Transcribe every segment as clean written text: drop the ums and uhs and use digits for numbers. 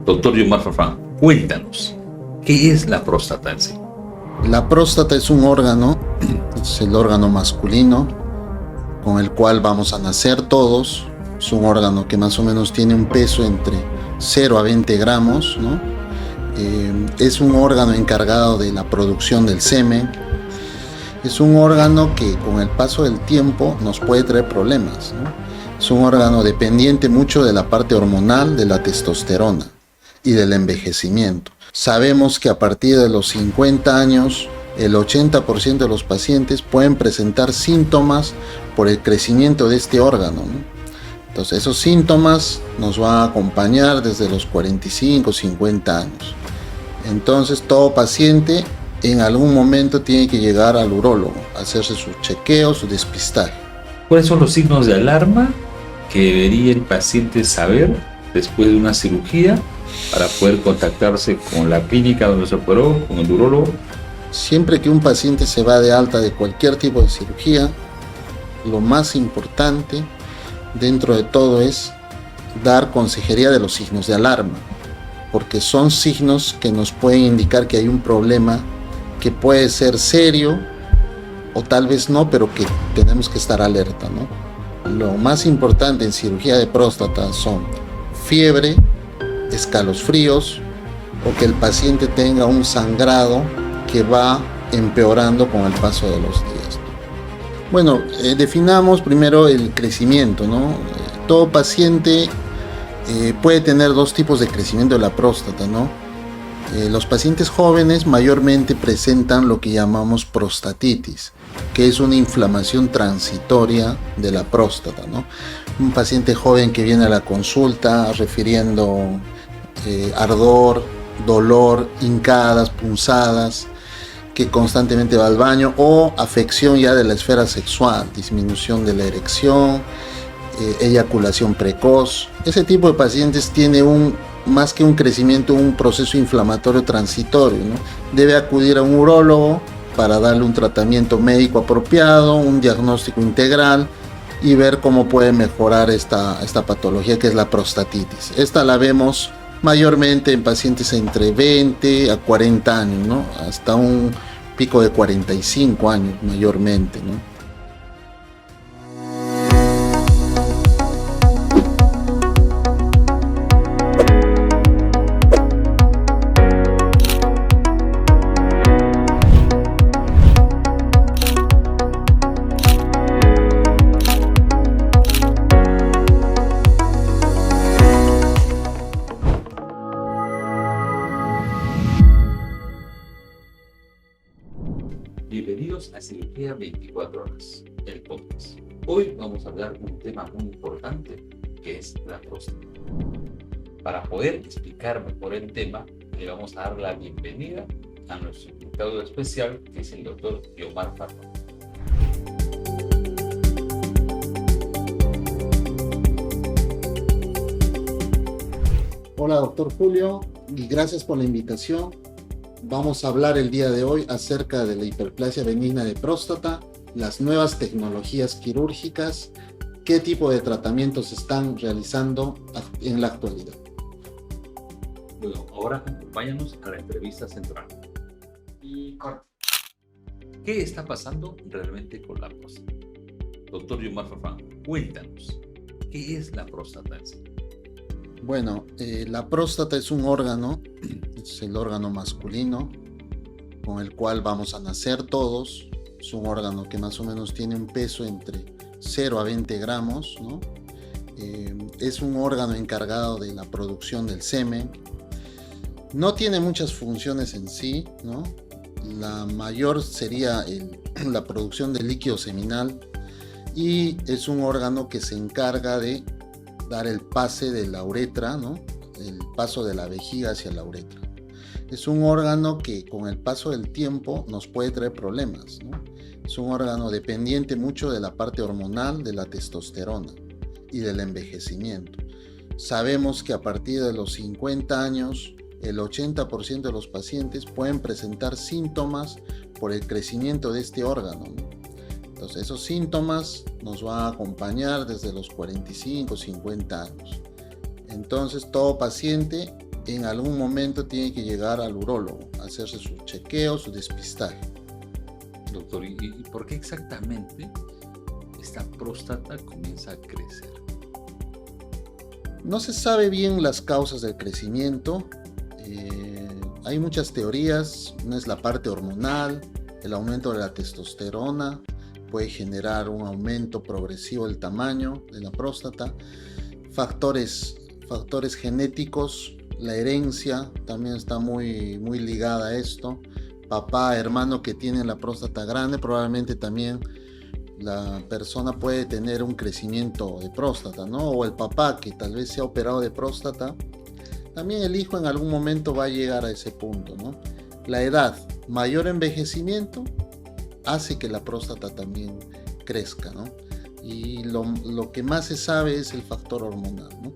Doctor Yomar Farfán, cuéntanos, ¿qué es la próstata en sí? La próstata es un órgano, es el órgano masculino con el cual vamos a nacer todos. Es un órgano que más o menos tiene un peso entre 0 a 20 gramos, ¿no? Es un órgano encargado de la producción del semen. Es un órgano que con el paso del tiempo nos puede traer problemas, ¿no? Es un órgano dependiente mucho de la parte hormonal, de la testosterona y del envejecimiento. Sabemos que a partir de los 50 años, el 80% de los pacientes pueden presentar síntomas por el crecimiento de este órgano, ¿no? Entonces, esos síntomas nos van a acompañar desde los 45, 50 años. Entonces, todo paciente en algún momento tiene que llegar al urólogo, a hacerse su chequeo, su despistaje. ¿Cuáles son los signos de alarma que debería el paciente saber después de una cirugía para poder contactarse con la clínica donde se operó, con el urólogo? Siempre que un paciente se va de alta de cualquier tipo de cirugía, lo más importante dentro de todo es dar consejería de los signos de alarma, porque son signos que nos pueden indicar que hay un problema que puede ser serio o tal vez no, pero que tenemos que estar alerta, ¿no? Lo más importante en cirugía de próstata son fiebre, escalofríos o que el paciente tenga un sangrado que va empeorando con el paso de los días. Bueno, definamos primero el crecimiento, ¿no? Todo paciente puede tener dos tipos de crecimiento de la próstata, ¿no? Los pacientes jóvenes mayormente presentan lo que llamamos prostatitis, que es una inflamación transitoria de la próstata, ¿no? Un paciente joven que viene a la consulta refiriendo ardor, dolor, hincadas, punzadas, que constantemente va al baño, o afección ya de la esfera sexual, disminución de la erección, eyaculación precoz. Ese tipo de pacientes tiene más que un crecimiento, un proceso inflamatorio transitorio, ¿no? Debe acudir a un urólogo para darle un tratamiento médico apropiado, un diagnóstico integral y ver cómo puede mejorar esta patología que es la prostatitis. Esta la vemos mayormente en pacientes entre 20 a 40 años, ¿no? Hasta un pico de 45 años mayormente, ¿no? Bienvenidos a Cirugía 24 Horas, el podcast. Hoy vamos a hablar de un tema muy importante que es la próstata. Para poder explicar mejor el tema, le vamos a dar la bienvenida a nuestro invitado especial, que es el doctor Yomar Farfán. Hola, doctor Julio, y gracias por la invitación. Vamos a hablar el día de hoy acerca de la hiperplasia benigna de próstata, las nuevas tecnologías quirúrgicas, qué tipo de tratamientos se están realizando en la actualidad. Bueno, ahora acompáñanos a la entrevista central. Y corte. ¿Qué está pasando realmente con la próstata? Doctor Yomar Farfán, cuéntanos, ¿qué es la próstata en sí? Bueno, la próstata es un órgano, es el órgano masculino con el cual vamos a nacer todos. Es un órgano que más o menos tiene un peso entre 0 a 20 gramos, ¿no? Es un órgano encargado de la producción del semen. No tiene muchas funciones en sí, ¿no? La mayor sería la producción de líquido seminal, y es un órgano que se encarga de dar el pase de la uretra, ¿no? El paso de la vejiga hacia la uretra. Es un órgano que con el paso del tiempo nos puede traer problemas, ¿no? Es un órgano dependiente mucho de la parte hormonal, de la testosterona y del envejecimiento. Sabemos que a partir de los 50 años, el 80% de los pacientes pueden presentar síntomas por el crecimiento de este órgano, ¿no? Entonces, esos síntomas nos van a acompañar desde los 45, 50 años. Entonces, todo paciente en algún momento tiene que llegar al urólogo, a hacerse su chequeo, su despistaje. Doctor, ¿y por qué exactamente esta próstata comienza a crecer? No se sabe bien las causas del crecimiento. Hay muchas teorías. Una es la parte hormonal, el aumento de la testosterona puede generar un aumento progresivo del tamaño de la próstata. Factores genéticos, la herencia también está muy ligada a esto. Papá, hermano que tiene la próstata grande, probablemente también la persona puede tener un crecimiento de próstata, ¿no? O el papá que tal vez se ha operado de próstata, también el hijo en algún momento va a llegar a ese punto, ¿no? La edad, mayor envejecimiento, hace que la próstata también crezca, ¿no? Y lo que más se sabe es el factor hormonal, ¿no?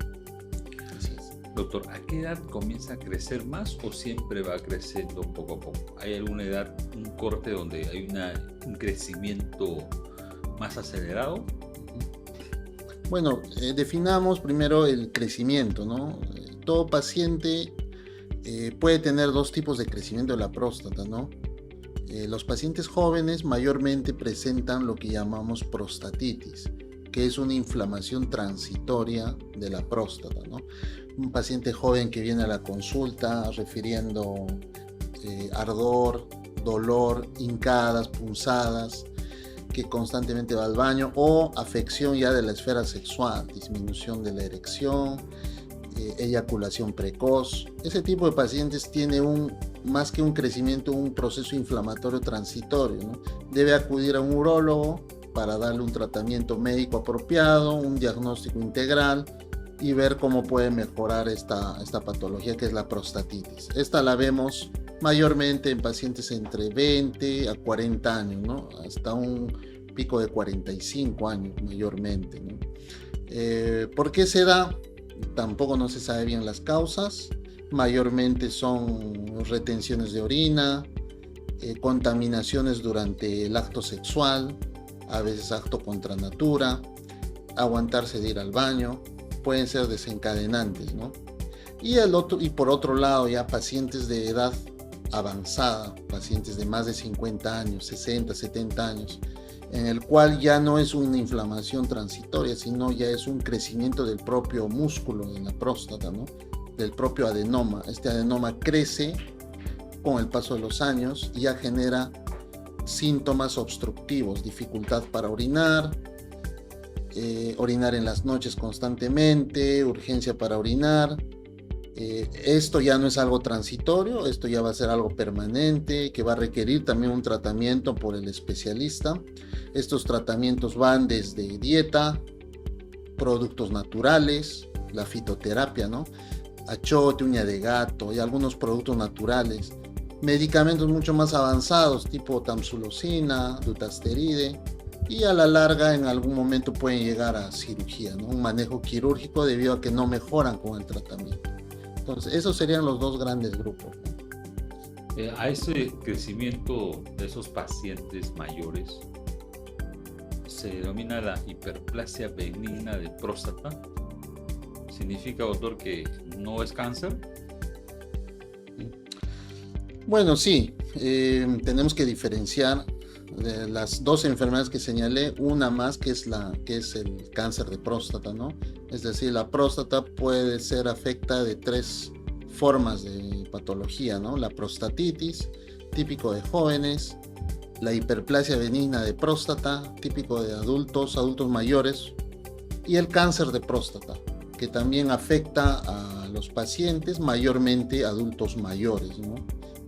Así es. Doctor, ¿a qué edad comienza a crecer más o siempre va creciendo poco a poco? ¿Hay alguna edad, un corte donde hay un crecimiento más acelerado? Bueno, definamos primero el crecimiento, ¿no? Todo paciente puede tener dos tipos de crecimiento de la próstata, ¿no? Los pacientes jóvenes mayormente presentan lo que llamamos prostatitis, que es una inflamación transitoria de la próstata, ¿no? Un paciente joven que viene a la consulta refiriendo ardor, dolor, hincadas, punzadas, que constantemente va al baño, o afección ya de la esfera sexual, disminución de la erección, eyaculación precoz. Ese tipo de pacientes tiene más que un crecimiento, un proceso inflamatorio transitorio, ¿no? Debe acudir a un urólogo para darle un tratamiento médico apropiado, un diagnóstico integral y ver cómo puede mejorar esta patología que es la prostatitis. Esta la vemos mayormente en pacientes entre 20 a 40 años, ¿no? Hasta un pico de 45 años mayormente, ¿no? ¿Por qué se da? Tampoco no se sabe bien las causas. Mayormente son retenciones de orina, contaminaciones durante el acto sexual, a veces acto contra natura, aguantarse de ir al baño, pueden ser desencadenantes, ¿no? Y por otro lado, ya pacientes de edad avanzada, pacientes de más de 50 años, 60, 70 años, en el cual ya no es una inflamación transitoria, sino ya es un crecimiento del propio músculo de la próstata, ¿no? Del propio adenoma. Este adenoma crece con el paso de los años y ya genera síntomas obstructivos, dificultad para orinar, orinar en las noches constantemente, urgencia para orinar. Esto ya no es algo transitorio, esto ya va a ser algo permanente, que va a requerir también un tratamiento por el especialista. Estos tratamientos van desde dieta, productos naturales, la fitoterapia, ¿no? Achote, uña de gato y algunos productos naturales. Medicamentos mucho más avanzados, tipo tamsulosina, dutasteride, y a la larga en algún momento pueden llegar a cirugía, ¿no? Un manejo quirúrgico debido a que no mejoran con el tratamiento. Entonces, esos serían los dos grandes grupos, ¿no? A ese crecimiento de esos pacientes mayores se denomina la hiperplasia benigna de próstata. ¿Significa, doctor, que no es cáncer? Bueno, sí, tenemos que diferenciar de las dos enfermedades que señalé, una más que es el cáncer de próstata, ¿no? Es decir, la próstata puede ser afectada de tres formas de patología, ¿no? La prostatitis, típico de jóvenes, la hiperplasia benigna de próstata, típico de adultos mayores, y el cáncer de próstata, que también afecta a los pacientes, mayormente adultos mayores, ¿no?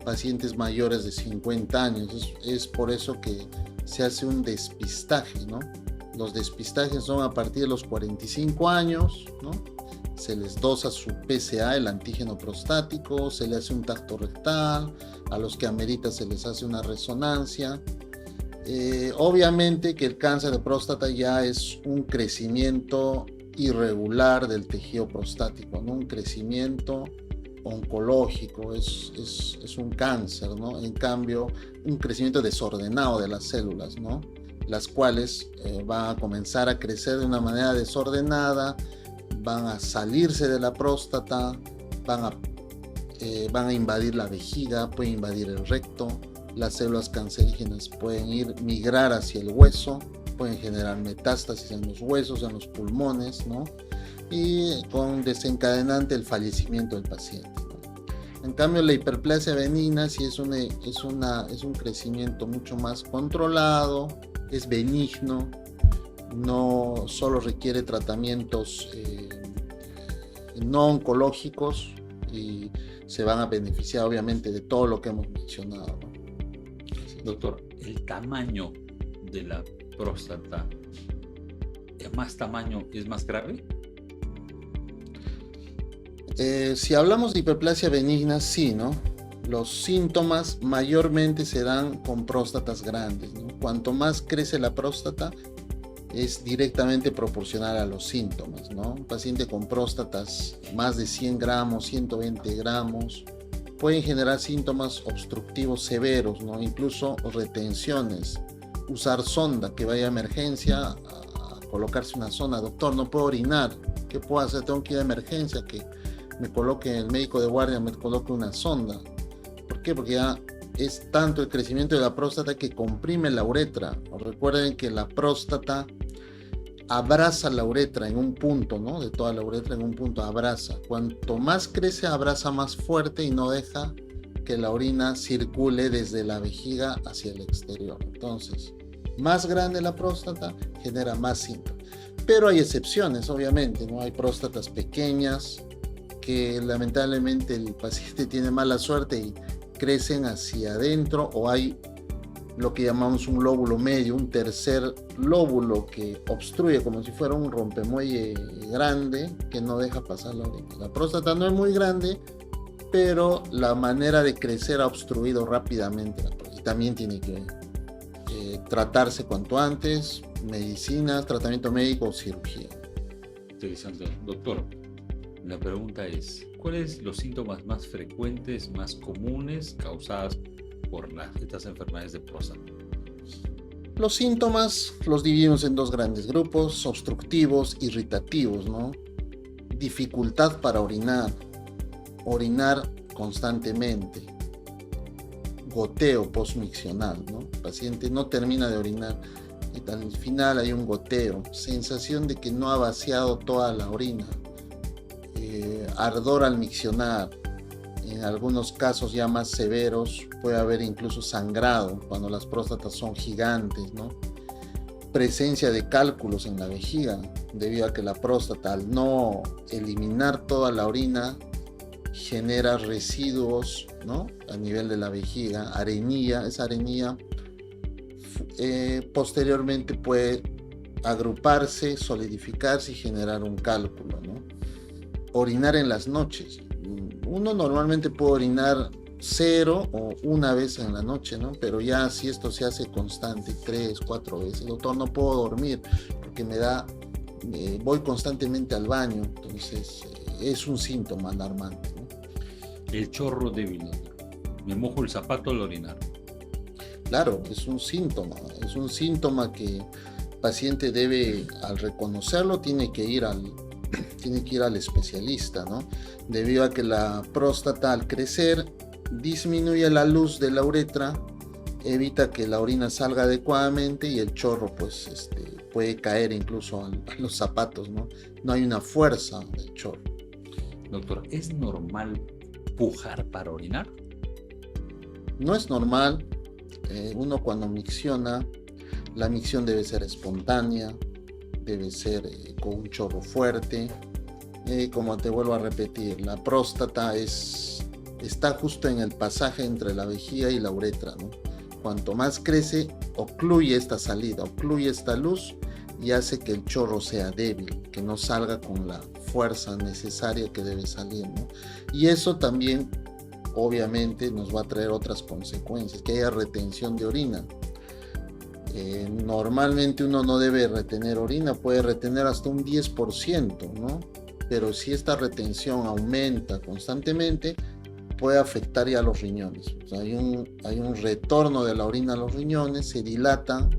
Pacientes mayores de 50 años. Es por eso que se hace un despistaje, ¿no? Los despistajes son a partir de los 45 años, ¿no? Se les dosa su PSA, el antígeno prostático, se le hace un tacto rectal, a los que amerita se les hace una resonancia. Obviamente que el cáncer de próstata ya es un crecimiento irregular del tejido prostático, ¿no? Un crecimiento oncológico, es un cáncer, ¿no? En cambio, un crecimiento desordenado de las células, ¿no? Las cuales van a comenzar a crecer de una manera desordenada, van a salirse de la próstata, van a van a invadir la vejiga, pueden invadir el recto, las células cancerígenas pueden migrar hacia el hueso, pueden generar metástasis en los huesos, en los pulmones, ¿no? Y con desencadenante el fallecimiento del paciente, ¿no? En cambio, la hiperplasia benigna sí es un crecimiento mucho más controlado, es benigno, no solo requiere tratamientos no oncológicos y se van a beneficiar obviamente de todo lo que hemos mencionado, ¿no? Doctor, ¿el tamaño de la próstata, más tamaño, es más grave? Si hablamos de hiperplasia benigna, sí, ¿no? Los síntomas mayormente se dan con próstatas grandes, ¿no? Cuanto más crece la próstata, es directamente proporcional a los síntomas, ¿no? Un paciente con próstatas más de 100 gramos, 120 gramos, pueden generar síntomas obstructivos severos, ¿no? Incluso retenciones. Usar sonda, que vaya a emergencia a colocarse una sonda. Doctor, no puedo orinar, ¿qué puedo hacer? Tengo que ir a emergencia, que me coloque el médico de guardia, me coloque una sonda. ¿Por qué? Porque ya es tanto el crecimiento de la próstata que comprime la uretra. Recuerden que la próstata abraza la uretra en un punto, ¿no? De toda la uretra en un punto abraza. Cuanto más crece, abraza más fuerte y no deja que la orina circule desde la vejiga hacia el exterior. Entonces, más grande la próstata, genera más síntomas. Pero hay excepciones, obviamente, ¿no? Hay próstatas pequeñas que lamentablemente el paciente tiene mala suerte y crecen hacia adentro, o hay lo que llamamos un lóbulo medio, un tercer lóbulo que obstruye como si fuera un rompemuelle grande que no deja pasar la orina. La próstata no es muy grande, pero la manera de crecer ha obstruido rápidamente la próstata y también tiene que tratarse cuanto antes, medicina, tratamiento médico o cirugía. Interesante. Doctor, la pregunta es, ¿cuáles los síntomas más frecuentes, más comunes causados por estas enfermedades de próstata? Los síntomas los dividimos en dos grandes grupos: obstructivos, irritativos, ¿no? Dificultad para orinar constantemente, goteo postmiccional, ¿no? El paciente no termina de orinar y al final hay un goteo, sensación de que no ha vaciado toda la orina, ardor al miccionar. En algunos casos ya más severos puede haber incluso sangrado cuando las próstatas son gigantes, ¿no? Presencia de cálculos en la vejiga debido a que la próstata, al no eliminar toda la orina, genera residuos, ¿no? A nivel de la vejiga, arenilla. Esa arenilla posteriormente puede agruparse, solidificarse y generar un cálculo, ¿no? Orinar en las noches. Uno normalmente puede orinar 0 o una vez en la noche, ¿no? Pero ya si esto se hace constante, 3, 4 veces, doctor, no puedo dormir porque voy constantemente al baño, entonces es un síntoma alarmante, ¿no? El chorro débil, me mojo el zapato al orinar. Claro, es un síntoma que el paciente debe, al reconocerlo, tiene que ir al especialista, ¿no? Debido a que la próstata, al crecer, disminuye la luz de la uretra, evita que la orina salga adecuadamente y el chorro pues puede caer incluso a los zapatos, ¿no? No hay una fuerza del chorro. Doctor, ¿es normal pujar para orinar? No es normal. Uno cuando micciona, la micción debe ser espontánea, debe ser con un chorro fuerte. Como te vuelvo a repetir, la próstata está justo en el pasaje entre la vejiga y la uretra, ¿no? Cuanto más crece, ocluye esta salida, ocluye esta luz y hace que el chorro sea débil, que no salga con la fuerza necesaria que debe salir, ¿no? Y eso también, obviamente, nos va a traer otras consecuencias, que haya retención de orina. Normalmente uno no debe retener orina, puede retener hasta un 10%, ¿no? Pero si esta retención aumenta constantemente, puede afectar ya los riñones. O sea, hay un retorno de la orina a los riñones, se dilata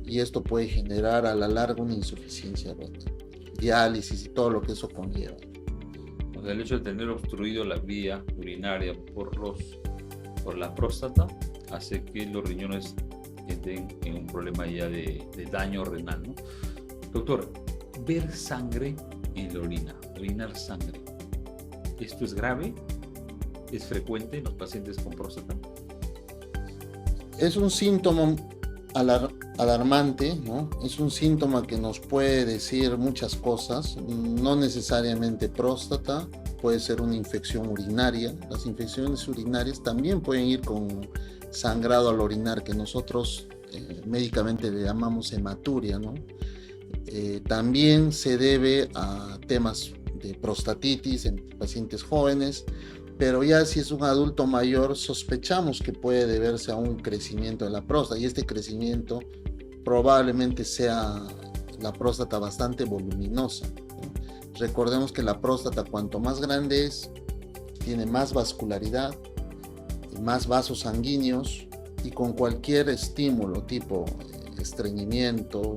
y esto puede generar a la larga una insuficiencia renal, diálisis y todo lo que eso conlleva. O sea, el hecho de tener obstruido la vía urinaria por la próstata hace que los riñones entren en un problema ya de daño renal, ¿no? Doctor, ver sangre en la orina, orinar sangre, ¿esto es grave? ¿Es frecuente en los pacientes con próstata? Es un síntoma alarmante, ¿no? Es un síntoma que nos puede decir muchas cosas, no necesariamente próstata, puede ser una infección urinaria. Las infecciones urinarias también pueden ir con sangrado al orinar, que nosotros médicamente le llamamos hematuria, ¿no? También se debe a temas de prostatitis en pacientes jóvenes, pero ya si es un adulto mayor sospechamos que puede deberse a un crecimiento de la próstata, y este crecimiento probablemente sea la próstata bastante voluminosa, ¿no? Recordemos que la próstata, cuanto más grande es, tiene más vascularidad, más vasos sanguíneos, y con cualquier estímulo tipo estreñimiento,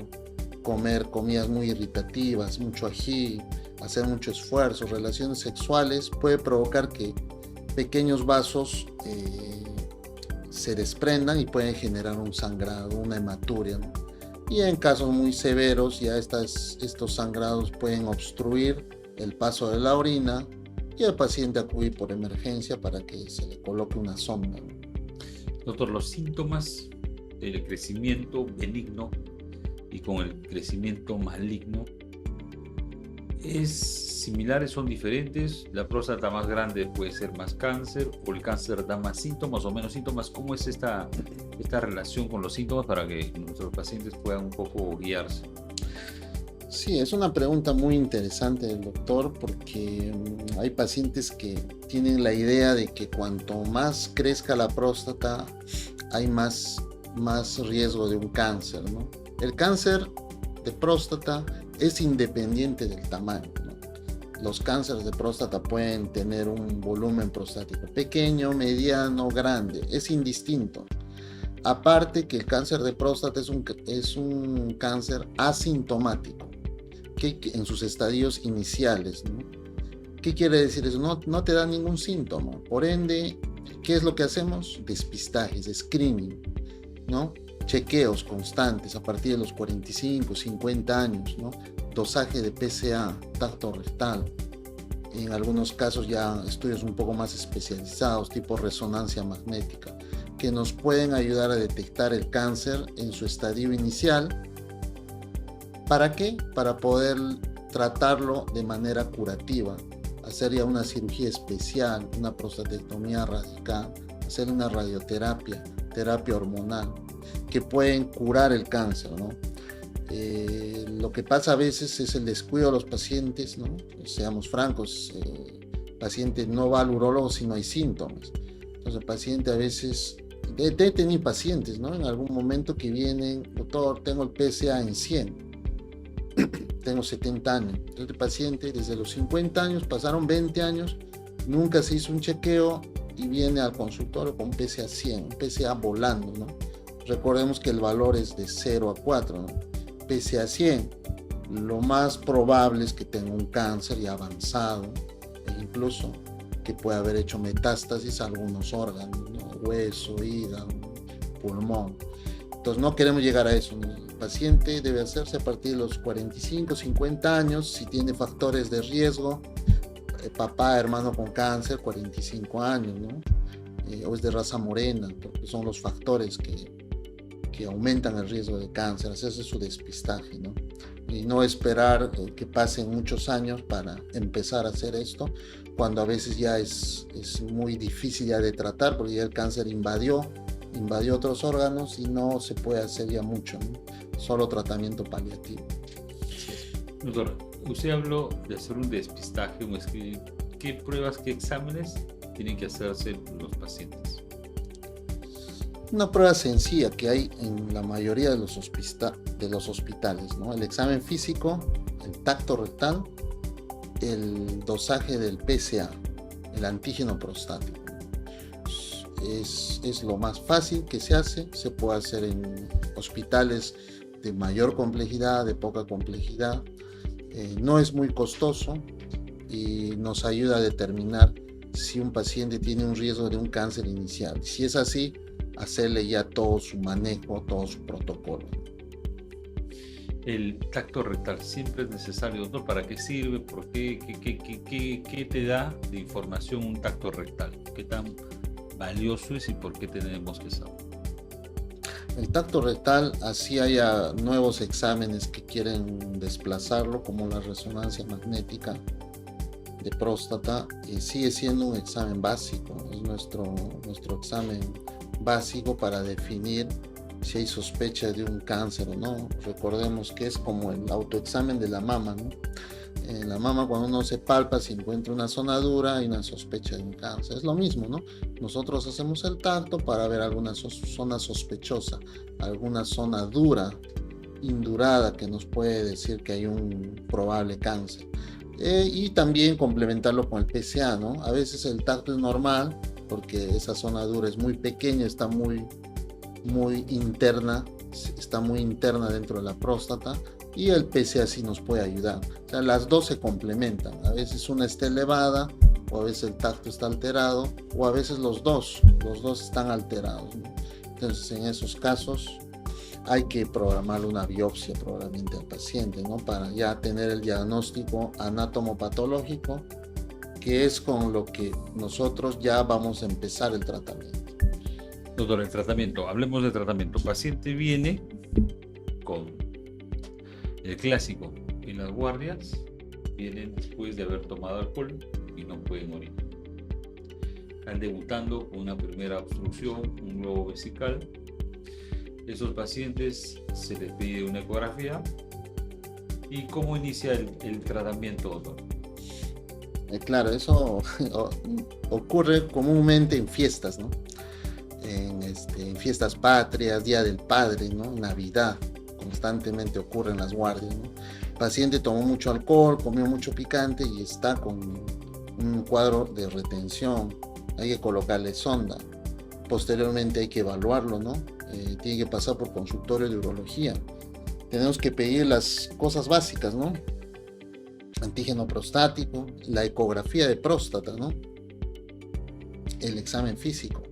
comer comidas muy irritativas, mucho ají, hacer mucho esfuerzo, relaciones sexuales, puede provocar que pequeños vasos se desprendan y pueden generar un sangrado, una hematuria, ¿no? Y en casos muy severos ya estos sangrados pueden obstruir el paso de la orina y el paciente acude por emergencia para que se le coloque una sonda, ¿no? Doctor, los síntomas del crecimiento benigno y con el crecimiento maligno ¿es similares, son diferentes? ¿La próstata más grande puede ser más cáncer o el cáncer da más síntomas o menos síntomas? ¿Cómo es esta relación con los síntomas para que nuestros pacientes puedan un poco guiarse? Sí, es una pregunta muy interesante del doctor, porque hay pacientes que tienen la idea de que cuanto más crezca la próstata hay más riesgo de un cáncer, ¿no? El cáncer de próstata es independiente del tamaño, ¿no? Los cánceres de próstata pueden tener un volumen prostático pequeño, mediano, grande, es indistinto. Aparte que el cáncer de próstata es un cáncer asintomático, que en sus estadios iniciales, ¿no? ¿Qué quiere decir eso? No te da ningún síntoma. Por ende, ¿qué es lo que hacemos? Despistajes, screening, ¿no? Chequeos constantes a partir de los 45, 50 años, ¿no? Dosaje de PSA, tacto rectal. En algunos casos ya estudios un poco más especializados, tipo resonancia magnética, que nos pueden ayudar a detectar el cáncer en su estadio inicial. ¿Para qué? Para poder tratarlo de manera curativa, hacer ya una cirugía especial, una prostatectomía radical, hacer una radioterapia, terapia hormonal, que pueden curar el cáncer, ¿no? Lo que pasa a veces es el descuido de los pacientes, ¿no? Seamos francos, el paciente no va al urólogo si no hay síntomas. Entonces el paciente a veces, he tenido pacientes, ¿no? En algún momento que vienen, doctor, tengo el PSA en 100, tengo 70 años. Este paciente desde los 50 años, pasaron 20 años, nunca se hizo un chequeo y viene al consultorio con PSA 100, un PSA volando, ¿no? Recordemos que el valor es de 0 a 4, ¿no? PSA 100, lo más probable es que tenga un cáncer ya avanzado, e incluso que pueda haber hecho metástasis a algunos órganos, ¿no? Hueso, hígado, pulmón. Entonces no queremos llegar a eso, ¿no? El paciente debe hacerse a partir de los 45, 50 años, si tiene factores de riesgo, papá, hermano con cáncer, 45 años, ¿no? O es de raza morena, porque son los factores que aumentan el riesgo de cáncer, hacerse su despistaje, ¿no? Y no esperar que pasen muchos años para empezar a hacer esto, cuando a veces ya es muy difícil ya de tratar, porque ya el cáncer invadió otros órganos y no se puede hacer ya mucho, ¿no? Solo tratamiento paliativo. Doctor, usted habló de hacer un despistaje, un screening. ¿Qué pruebas, qué exámenes tienen que hacerse los pacientes? Una prueba sencilla que hay en la mayoría de los hospitales, ¿no? El examen físico, el tacto rectal, el dosaje del PSA, el antígeno prostático. Es lo más fácil que se hace, se puede hacer en hospitales de mayor complejidad, de poca complejidad. No es muy costoso, y nos ayuda a determinar si un paciente tiene un riesgo de un cáncer inicial. Si es así, hacerle ya todo su manejo, todo su protocolo. El tacto rectal siempre es necesario, ¿no? ¿Para qué sirve? ¿Por qué? ¿Qué te da de información un tacto rectal? ¿Qué tan valioso es y por qué tenemos que saber? El tacto rectal, así haya nuevos exámenes que quieren desplazarlo, como la resonancia magnética de próstata, sigue siendo un examen básico, es nuestro examen básico para definir si hay sospecha de un cáncer o no. Recordemos que es como el autoexamen de la mama, ¿no? En la mama, cuando uno se palpa, si encuentra una zona dura, hay una sospecha de un cáncer. Es lo mismo, ¿no? Nosotros hacemos el tacto para ver alguna zona sospechosa, alguna zona dura, indurada, que nos puede decir que hay un probable cáncer. Y también complementarlo con el PSA, ¿no? A veces el tacto es normal, porque esa zona dura es muy pequeña, está muy interna, dentro de la próstata, y el PSA sí nos puede ayudar. O sea, las dos se complementan. A veces una está elevada, o a veces el tacto está alterado, o a veces los dos están alterados, ¿no? Entonces, en esos casos hay que programar una biopsia probablemente al paciente, ¿no? Para ya tener el diagnóstico anatomopatológico, que es con lo que nosotros ya vamos a empezar el tratamiento. Doctor, el tratamiento, hablemos del tratamiento. El paciente viene con el clásico en las guardias, vienen después de haber tomado alcohol y no pueden orinar. Están debutando con una primera obstrucción, un globo vesical. Esos pacientes se les pide una ecografía. ¿Y cómo inicia el tratamiento, doctor? Claro, eso ocurre comúnmente en fiestas, ¿no? En fiestas patrias, Día del Padre, ¿no? Navidad, constantemente ocurre en las guardias, ¿no? El paciente tomó mucho alcohol, comió mucho picante y está con un cuadro de retención. Hay que colocarle sonda. Posteriormente hay que evaluarlo, ¿no? Tiene que pasar por consultorio de urología. Tenemos que pedir las cosas básicas, ¿no? Antígeno prostático, la ecografía de próstata, ¿no? El examen físico.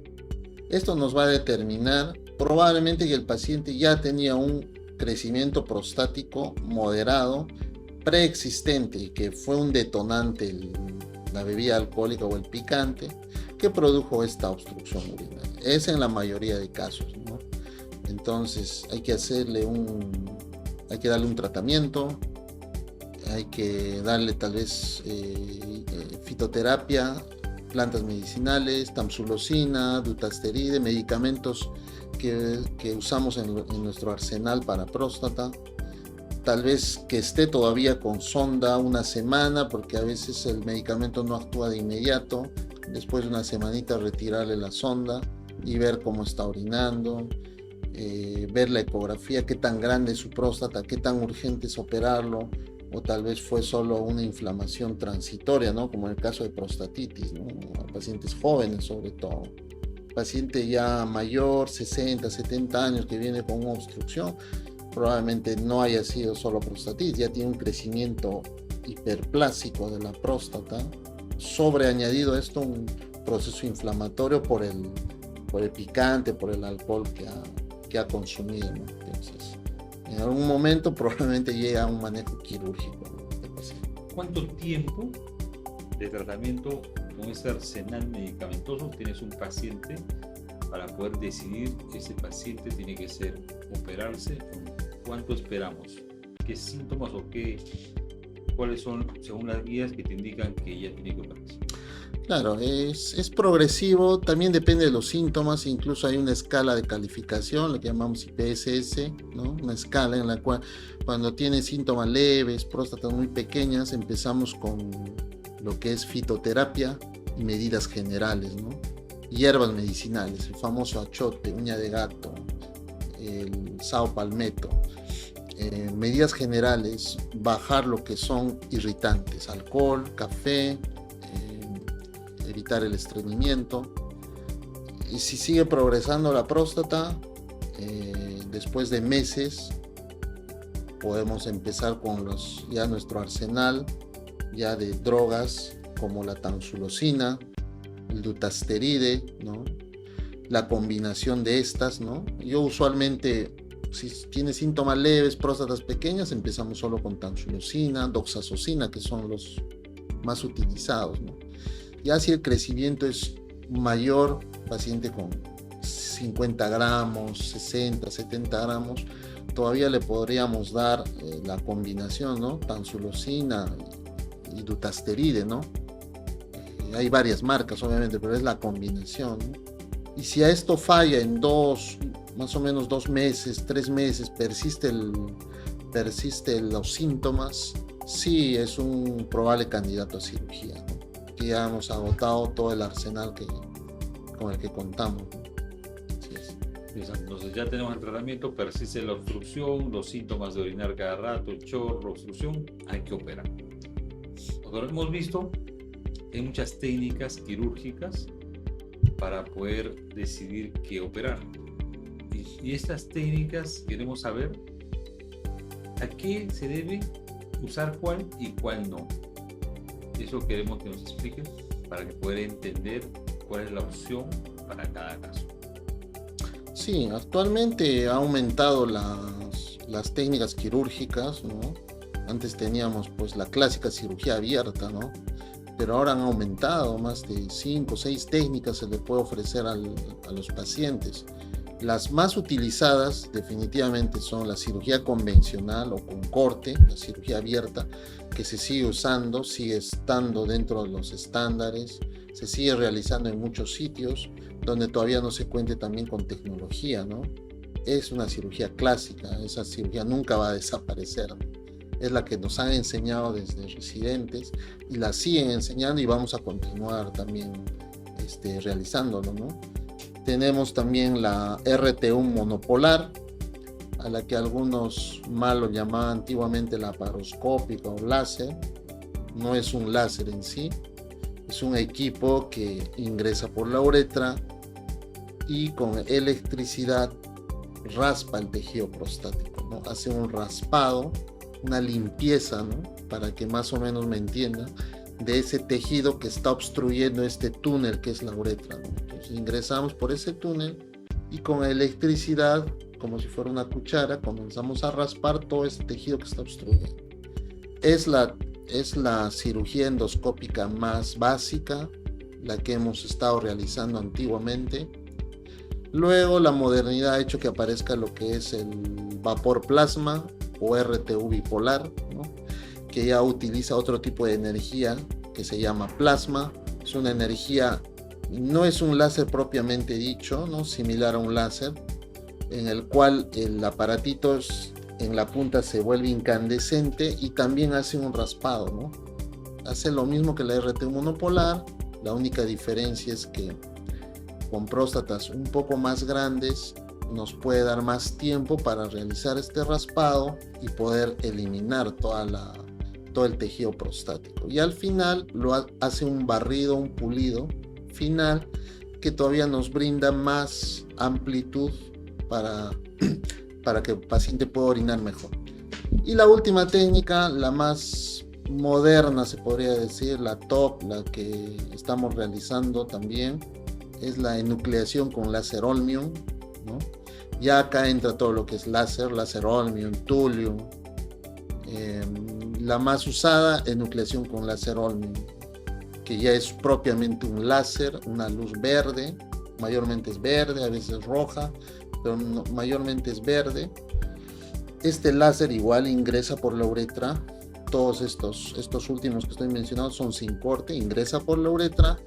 Esto nos va a determinar probablemente que el paciente ya tenía un crecimiento prostático moderado preexistente y que fue un detonante la bebida alcohólica o el picante que produjo esta obstrucción urinaria. Es en la mayoría de casos, ¿no? Entonces hay que darle un tratamiento, hay que darle tal vez fitoterapia, plantas medicinales, tamsulosina, dutasteride, medicamentos que usamos en nuestro arsenal para próstata. Tal vez que esté todavía con sonda una semana, porque a veces el medicamento no actúa de inmediato. Después de una semanita retirarle la sonda y ver cómo está orinando, ver la ecografía, qué tan grande es su próstata, qué tan urgente es operarlo, o tal vez fue solo una inflamación transitoria, ¿no? Como en el caso de prostatitis, ¿no? A pacientes jóvenes sobre todo. Paciente ya mayor, 60, 70 años, que viene con una obstrucción, probablemente no haya sido solo prostatitis, ya tiene un crecimiento hiperplásico de la próstata, sobreañadido a esto un proceso inflamatorio por el picante, por el alcohol que ha consumido, ¿no? Entonces, en algún momento probablemente llega a un manejo quirúrgico, ¿no? ¿Cuánto tiempo de tratamiento con ese arsenal medicamentoso tienes un paciente para poder decidir que ese paciente tiene que operarse? ¿Cuánto esperamos? ¿Qué síntomas o cuáles son, según las guías, que te indican que ya tiene que operarse? Claro, es progresivo, también depende de los síntomas, incluso hay una escala de calificación, la que llamamos IPSS, ¿no? Una escala en la cual cuando tiene síntomas leves, próstatas muy pequeñas, empezamos con lo que es fitoterapia y medidas generales, ¿no? Hierbas medicinales, el famoso achote, uña de gato, el sao palmetto. Medidas generales, bajar lo que son irritantes, alcohol, café, evitar el estreñimiento. Y si sigue progresando la próstata, después de meses podemos empezar con ya nuestro arsenal ya de drogas como la tamsulosina, el dutasteride, ¿no? La combinación de estas, ¿no? Yo usualmente, si tiene síntomas leves, próstatas pequeñas, empezamos solo con tamsulosina, doxazosina, que son los más utilizados, ¿no? Ya si el crecimiento es mayor, paciente con 50 gramos, 60, 70 gramos, todavía le podríamos dar la combinación, ¿no? Tamsulosina y dutasteride, ¿no? Hay varias marcas, obviamente, pero es la combinación, ¿no? Y si a esto falla en más o menos 2 meses, 3 meses, persisten los síntomas, sí es un probable candidato a cirugía, ¿no? Que ya hemos agotado todo el arsenal con el que contamos, ¿no? Entonces ya tenemos el tratamiento, persiste la obstrucción, los síntomas de orinar cada rato, el chorro, obstrucción, hay que operar. Nosotros hemos visto que hay muchas técnicas quirúrgicas para poder decidir qué operar. Y estas técnicas queremos saber a qué se debe usar cuál y cuál no. Eso queremos que nos expliquen para que puedan entender cuál es la opción para cada caso. Sí, actualmente ha aumentado las técnicas quirúrgicas, ¿no? Antes teníamos pues la clásica cirugía abierta, ¿no? Pero ahora han aumentado, más de 5 o 6 técnicas se le puede ofrecer a los pacientes. Las más utilizadas definitivamente son la cirugía convencional o con corte, la cirugía abierta, que se sigue usando, sigue estando dentro de los estándares, se sigue realizando en muchos sitios donde todavía no se cuente también con tecnología, ¿no? Es una cirugía clásica, esa cirugía nunca va a desaparecer, ¿no? Es la que nos han enseñado desde residentes y la siguen enseñando y vamos a continuar también realizándolo, ¿no? Tenemos también la RT1 monopolar, a la que algunos mal lo llamaban antiguamente laparoscópica o láser. No es un láser en sí, es un equipo que ingresa por la uretra y con electricidad raspa el tejido prostático, ¿no? Hace un raspado, una limpieza, ¿no? Para que más o menos me entiendan, de ese tejido que está obstruyendo este túnel que es la uretra, ¿no? Entonces ingresamos por ese túnel y con electricidad, como si fuera una cuchara, comenzamos a raspar todo ese tejido que está obstruyendo. Es la cirugía endoscópica más básica, la que hemos estado realizando antiguamente. Luego la modernidad ha hecho que aparezca lo que es el vapor plasma o RTU bipolar, ¿no? Que ya utiliza otro tipo de energía que se llama plasma. Es una energía, no es un láser propiamente dicho, ¿no? Similar a un láser, en el cual el aparatito en la punta se vuelve incandescente y también hace un raspado, ¿no? Hace lo mismo que la RTU monopolar, la única diferencia es que con próstatas un poco más grandes nos puede dar más tiempo para realizar este raspado y poder eliminar todo el tejido prostático. Y al final hace un barrido, un pulido final que todavía nos brinda más amplitud para que el paciente pueda orinar mejor. Y la última técnica, la más moderna se podría decir, la top, la que estamos realizando también, es la enucleación con láser holmium, ¿no? Ya acá entra todo lo que es láser holmium, thulium. La más usada, enucleación con láser holmium, que ya es propiamente un láser, una luz verde, mayormente es verde, a veces roja, pero mayormente es verde. Este láser igual ingresa por la uretra. Todos estos últimos que estoy mencionando son sin corte, ingresa por la uretra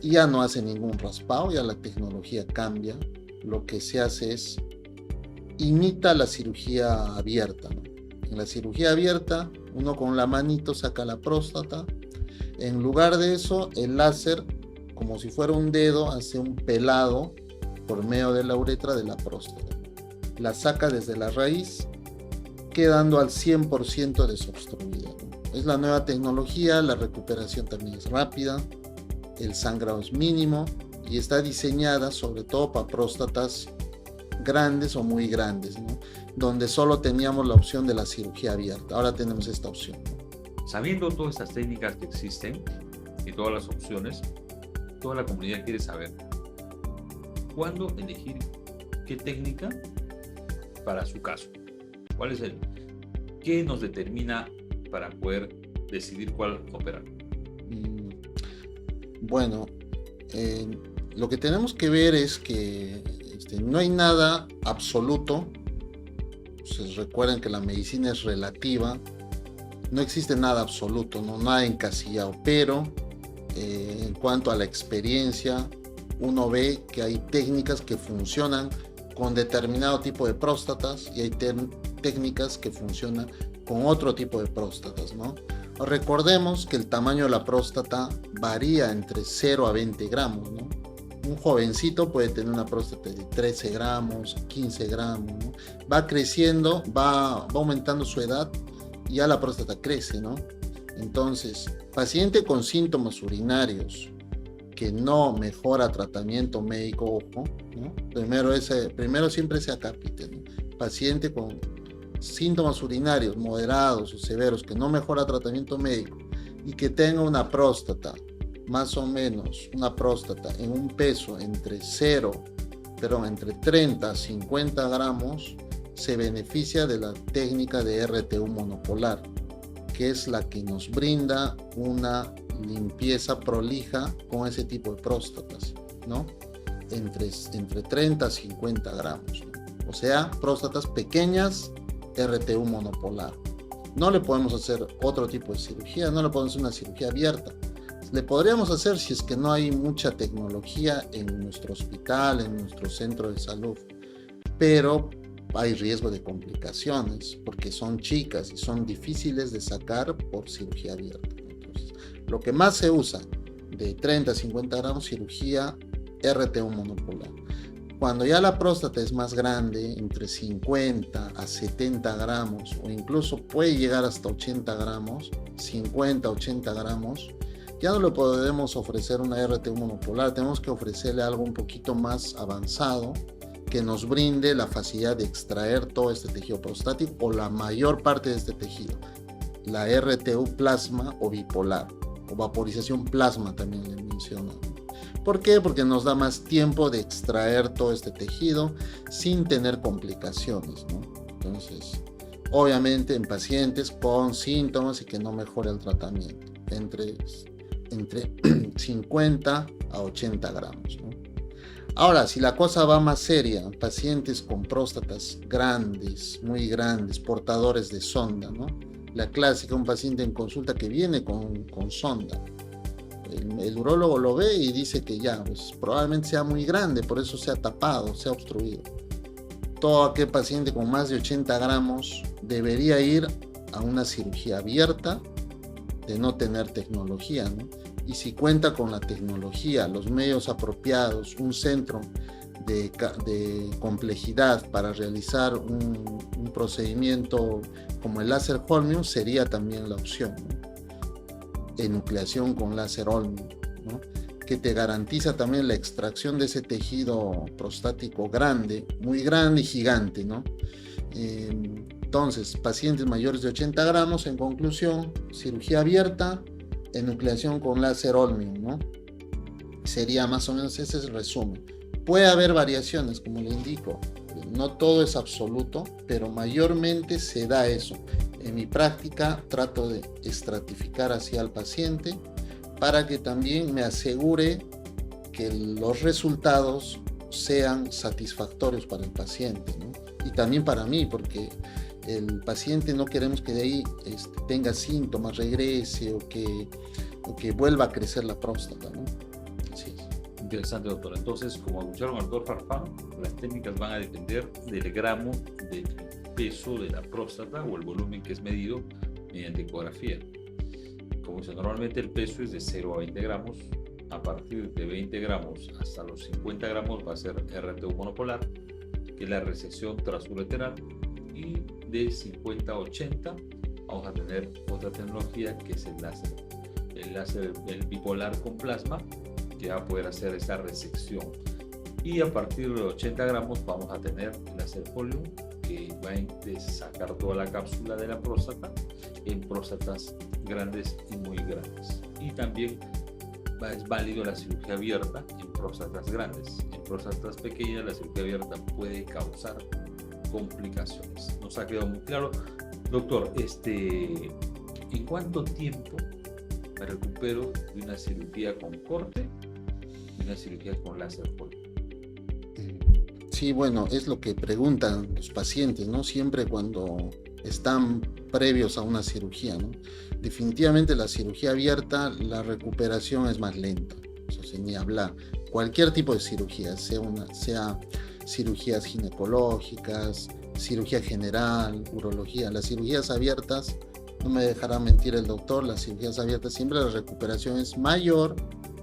y ya no hace ningún raspado, ya la tecnología cambia. Lo que se hace es imita la cirugía abierta, ¿no? En la cirugía abierta, uno con la manito saca la próstata. En lugar de eso, el láser, como si fuera un dedo, hace un pelado por medio de la uretra de la próstata. La saca desde la raíz, quedando al 100% desobstruida, ¿no? Es la nueva tecnología, la recuperación también es rápida, el sangrado es mínimo y está diseñada sobre todo para próstatas grandes o muy grandes, ¿no? Donde solo teníamos la opción de la cirugía abierta. Ahora tenemos esta opción, ¿no? Sabiendo todas estas técnicas que existen y todas las opciones, toda la comunidad quiere saber cuándo elegir qué técnica para su caso. ¿Cuál es qué nos determina para poder decidir cuál operar? Bueno, lo que tenemos que ver es que no hay nada absoluto. Pues recuerden que la medicina es relativa, no existe nada absoluto, no nada encasillado, pero en cuanto a la experiencia, uno ve que hay técnicas que funcionan con determinado tipo de próstatas y hay técnicas que funcionan con otro tipo de próstatas, ¿no? Recordemos que el tamaño de la próstata varía entre 0 a 20 gramos, ¿no? Un jovencito puede tener una próstata de 13 gramos, 15 gramos, ¿no? Va creciendo, va aumentando su edad y ya la próstata crece, ¿no? Entonces, paciente con síntomas urinarios que no mejora tratamiento médico, ojo, ¿no? Primero siempre ese acápite, ¿no? Paciente con síntomas urinarios moderados o severos que no mejora tratamiento médico y que tenga una próstata, más o menos una próstata en un peso entre 30 a 50 gramos, se beneficia de la técnica de RTU monopolar, que es la que nos brinda una limpieza prolija con ese tipo de próstatas, ¿no? Entre 30 a 50 gramos, ¿no? O sea, próstatas pequeñas, RTU monopolar. No le podemos hacer otro tipo de cirugía, no le podemos hacer una cirugía abierta. Le podríamos hacer si es que no hay mucha tecnología en nuestro hospital, en nuestro centro de salud, pero hay riesgo de complicaciones porque son chicas y son difíciles de sacar por cirugía abierta. Entonces, lo que más se usa de 30 a 50 gramos, cirugía RTU monopolar. Cuando ya la próstata es más grande, entre 50 a 70 gramos o incluso puede llegar hasta 80 gramos, 50, 80 gramos, ya no le podemos ofrecer una RTU monopolar, tenemos que ofrecerle algo un poquito más avanzado que nos brinde la facilidad de extraer todo este tejido prostático o la mayor parte de este tejido. La RTU plasma o bipolar, o vaporización plasma también le menciono. ¿Por qué? Porque nos da más tiempo de extraer todo este tejido sin tener complicaciones, ¿no? Entonces, obviamente en pacientes con síntomas y que no mejore el tratamiento, entre 50 a 80 gramos, ¿no? Ahora, si la cosa va más seria, pacientes con próstatas grandes, muy grandes, portadores de sonda, ¿no? La clásica, un paciente en consulta que viene con sonda. El urólogo lo ve y dice que ya, pues probablemente sea muy grande, por eso se ha tapado, se ha obstruido. Todo aquel paciente con más de 80 gramos debería ir a una cirugía abierta de no tener tecnología, ¿no? Y si cuenta con la tecnología, los medios apropiados, un centro de complejidad para realizar un procedimiento como el láser holmium, sería también la opción, ¿no? Enucleación con láser holmium, ¿no? Que te garantiza también la extracción de ese tejido prostático grande, muy grande y gigante, ¿no? Entonces, pacientes mayores de 80 gramos, en conclusión, cirugía abierta, enucleación con láser holmium, ¿no? Sería más o menos ese es el resumen. Puede haber variaciones, como le indico, no todo es absoluto, pero mayormente se da eso. En mi práctica trato de estratificar hacia el paciente para que también me asegure que los resultados sean satisfactorios para el paciente, ¿no? Y también para mí, porque el paciente no queremos que de ahí tenga síntomas, regrese o que vuelva a crecer la próstata, ¿no? Así es. Interesante, doctor. Entonces, como escucharon al doctor Farfán, las técnicas van a depender del gramo del peso de la próstata o el volumen que es medido mediante ecografía. Como dice, normalmente el peso es de 0 a 20 gramos. A partir de 20 gramos hasta los 50 gramos va a ser RTU monopolar, que es la resección trasureteral. Y de 50 a 80 vamos a tener otra tecnología que es el láser bipolar con plasma, que va a poder hacer esa resección. Y a partir de 80 gramos vamos a tener el láser holmium, que va a sacar toda la cápsula de la próstata en próstatas grandes y muy grandes. Y también es válido la cirugía abierta en próstatas grandes. En próstatas pequeñas la cirugía abierta puede causar complicaciones. Nos ha quedado muy claro. Doctor, ¿en cuánto tiempo me recupero de una cirugía con corte y una cirugía con láser Foley? Sí, bueno, es lo que preguntan los pacientes, ¿no? Siempre cuando están previos a una cirugía, ¿no? Definitivamente la cirugía abierta, la recuperación es más lenta, eso sin ni hablar. Cualquier tipo de cirugía, sea cirugías ginecológicas, cirugía general, urología, las cirugías abiertas, no me dejará mentir el doctor, las cirugías abiertas siempre la recuperación es mayor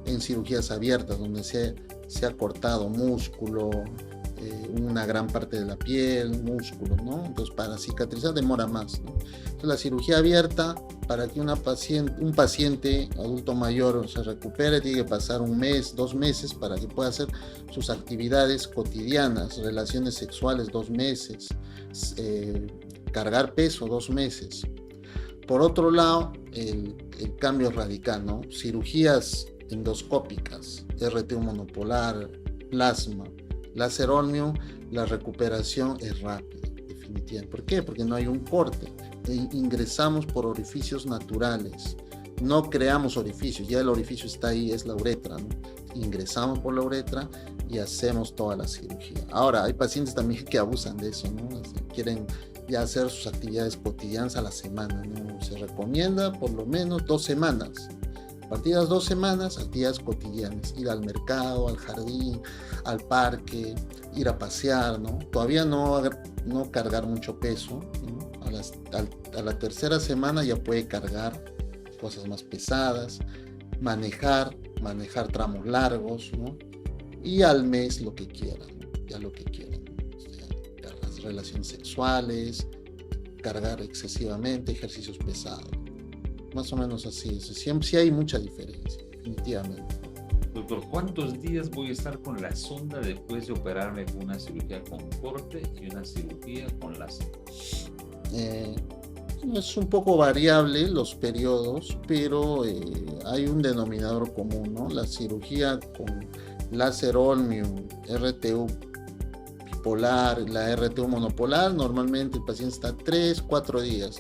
en cirugías abiertas, donde se ha cortado músculo, una gran parte de la piel, músculo, ¿no? Entonces para cicatrizar demora más, ¿no? Entonces la cirugía abierta, para que un paciente adulto mayor se recupere, tiene que pasar 1 mes, 2 meses para que pueda hacer sus actividades cotidianas, relaciones sexuales 2 meses, cargar peso 2 meses. Por otro lado, el cambio radical, ¿no? Cirugías endoscópicas, RTU monopolar, plasma, láser ómnio, la recuperación es rápida, definitivamente. ¿Por qué? Porque no hay un corte. Ingresamos por orificios naturales. No creamos orificios, ya el orificio está ahí, es la uretra, ¿no? Ingresamos por la uretra y hacemos toda la cirugía. Ahora, hay pacientes también que abusan de eso, ¿no? Quieren ya hacer sus actividades cotidianas a la semana, ¿no? Se recomienda por lo menos 2 semanas. A partir de las 2 semanas, actividades cotidianas, ir al mercado, al jardín, al parque, ir a pasear, ¿no? Todavía no cargar mucho peso, ¿no? A la tercera semana ya puede cargar cosas más pesadas, manejar tramos largos, ¿no? Y al mes lo que quieran, ¿no? Ya lo que quieran, ¿no? O sea, las relaciones sexuales, cargar excesivamente, ejercicios pesados. Más o menos así, siempre sí hay mucha diferencia, definitivamente. Doctor, ¿cuántos días voy a estar con la sonda después de operarme con una cirugía con corte y una cirugía con láser? Es un poco variable los periodos, pero hay un denominador común, ¿no? La cirugía con láser ómnio, RTU bipolar, la RTU monopolar, normalmente el paciente está 3-4 días,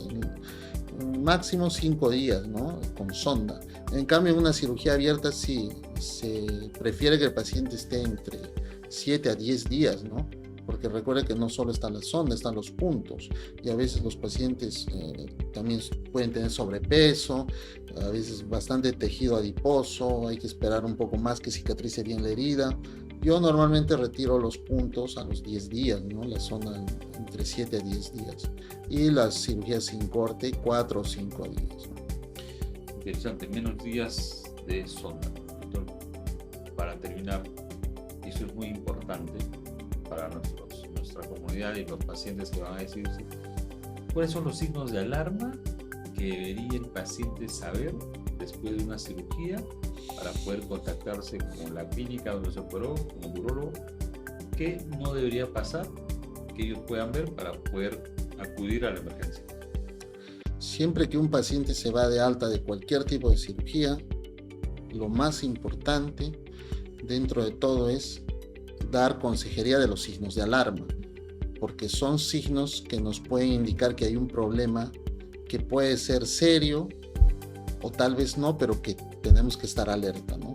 máximo 5 días, ¿no? Con sonda. En cambio, en una cirugía abierta sí se prefiere que el paciente esté entre 7 a 10 días, ¿no? Porque recuerde que no solo está la sonda, están los puntos, y a veces los pacientes también pueden tener sobrepeso, a veces bastante tejido adiposo, hay que esperar un poco más que cicatrice bien la herida. Yo normalmente retiro los puntos a los 10 días, ¿no? La zona entre 7 a 10 días. Y las cirugías sin corte, 4 o 5 días, ¿no? Interesante, menos días de sonda. Entonces, para terminar, eso es muy importante para nuestra comunidad y los pacientes que van a decirse, ¿cuáles son los signos de alarma que debería el paciente saber después de una cirugía para poder contactarse con la clínica donde se operó, con un urólogo? ¿Qué no debería pasar que ellos puedan ver para poder acudir a la emergencia? Siempre que un paciente se va de alta de cualquier tipo de cirugía, lo más importante dentro de todo es dar consejería de los signos de alarma, porque son signos que nos pueden indicar que hay un problema que puede ser serio o tal vez no, pero que tenemos que estar alerta, ¿no?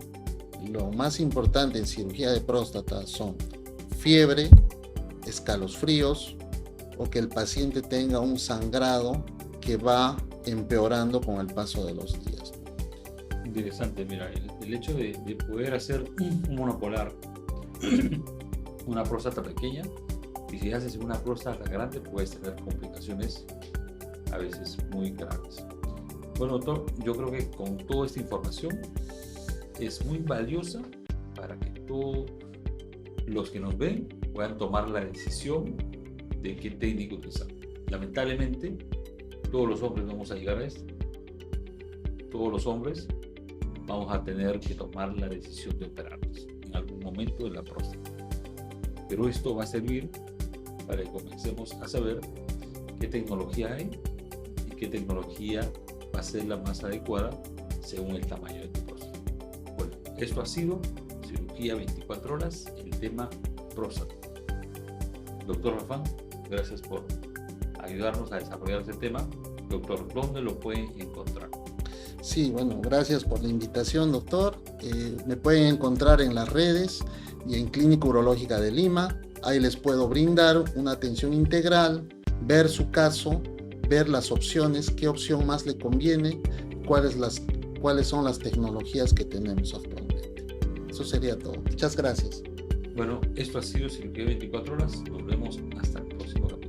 Lo más importante en cirugía de próstata son fiebre, escalofríos o que el paciente tenga un sangrado que va empeorando con el paso de los días. Interesante, mira, el hecho de poder hacer un monopolar, una próstata pequeña, y si haces una próstata grande puedes tener complicaciones a veces muy graves. Bueno, doctor, yo creo que con toda esta información es muy valiosa para que todos los que nos ven puedan tomar la decisión de qué técnico utilizar. Lamentablemente, todos los hombres vamos a llegar a esto. Todos los hombres vamos a tener que tomar la decisión de operarnos en algún momento de la próstata. Pero esto va a servir para que comencemos a saber qué tecnología hay y qué tecnología va a ser la más adecuada según el tamaño de tu próstata. Bueno, esto ha sido cirugía 24 horas, el tema próstata. Doctor Rafán, gracias por ayudarnos a desarrollar este tema. Doctor, ¿dónde lo pueden encontrar? Sí, bueno, gracias por la invitación, doctor. Me pueden encontrar en las redes y en Clínica Urológica de Lima. Ahí les puedo brindar una atención integral, ver su caso, ver las opciones, qué opción más le conviene, cuáles son las tecnologías que tenemos actualmente. Eso sería todo. Muchas gracias. Bueno, esto ha sido Cirugía 24 horas. Nos vemos hasta el próximo capítulo.